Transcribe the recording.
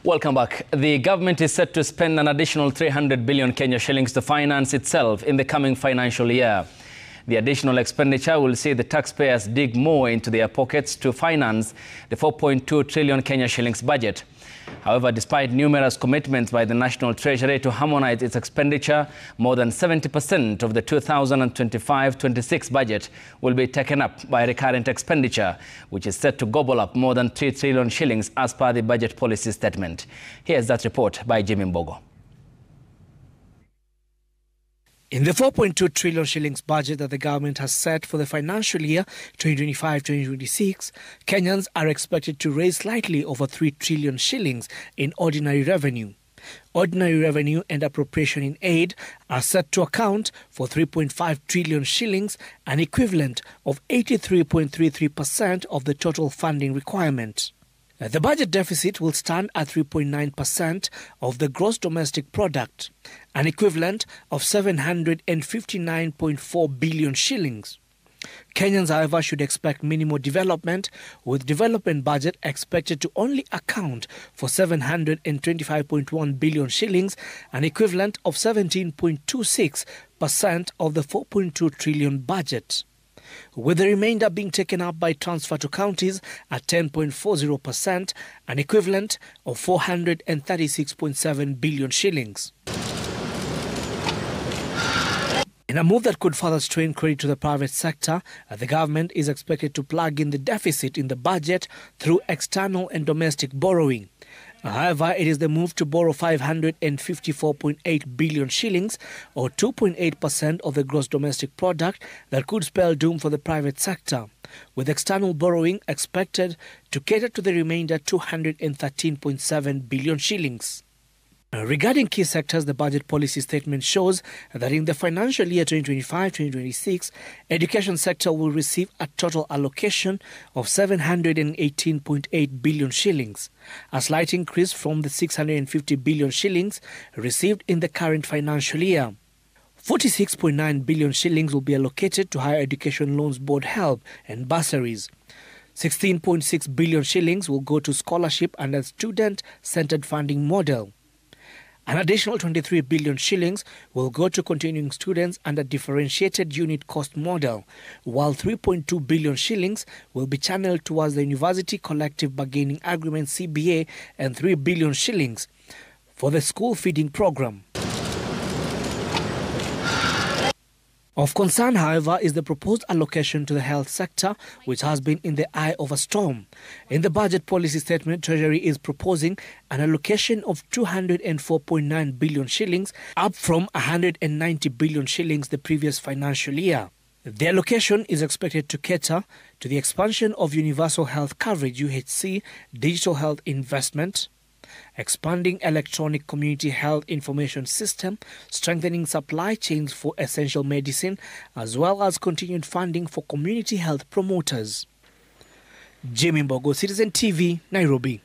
Welcome back. The government is set to spend an additional 300 billion Kenya shillings to finance itself in the coming financial year. The additional expenditure will see the taxpayers dig more into their pockets to finance the 4.2 trillion Kenya shillings budget. However, despite numerous commitments by the National Treasury to harmonize its expenditure, more than 70% of the 2025-26 budget will be taken up by recurrent expenditure, which is set to gobble up more than 3 trillion shillings as per the budget policy statement. Here's that report by Jimmy Mbogo. In the 4.2 trillion shillings budget that the government has set for the financial year 2025-2026, Kenyans are expected to raise slightly over 3 trillion shillings in ordinary revenue. Ordinary revenue and appropriation in aid are set to account for 3.5 trillion shillings, an equivalent of 83.33% of the total funding requirement. The budget deficit will stand at 3.9% of the gross domestic product, an equivalent of 759.4 billion shillings. Kenyans, however, should expect minimal development, with development budget expected to only account for 725.1 billion shillings, an equivalent of 17.26% of the 4.2 trillion budget, with the remainder being taken up by transfer to counties at 10.40%, an equivalent of 436.7 billion shillings. In a move that could further strain credit to the private sector, the government is expected to plug in the deficit in the budget through external and domestic borrowing. However, it is the move to borrow 554.8 billion shillings, or 2.8% of the gross domestic product, that could spell doom for the private sector, with external borrowing expected to cater to the remainder 213.7 billion shillings. Regarding key sectors, the budget policy statement shows that in the financial year 2025-2026, education sector will receive a total allocation of 718.8 billion shillings, a slight increase from the 650 billion shillings received in the current financial year. 46.9 billion shillings will be allocated to higher education loans board help and bursaries. 16.6 billion shillings will go to scholarship and a student-centered funding model. An additional 23 billion shillings will go to continuing students under differentiated unit cost model, while 3.2 billion shillings will be channeled towards the University Collective Bargaining Agreement CBA and 3 billion shillings for the school feeding program. Of concern, however, is the proposed allocation to the health sector, which has been in the eye of a storm. In the budget policy statement, Treasury is proposing an allocation of 204.9 billion shillings, up from 190 billion shillings the previous financial year. The allocation is expected to cater to the expansion of universal health coverage (UHC), digital health investment, expanding electronic community health information system, strengthening supply chains for essential medicine, as well as continued funding for community health promoters. Jimmy Mbogo, Citizen TV, Nairobi.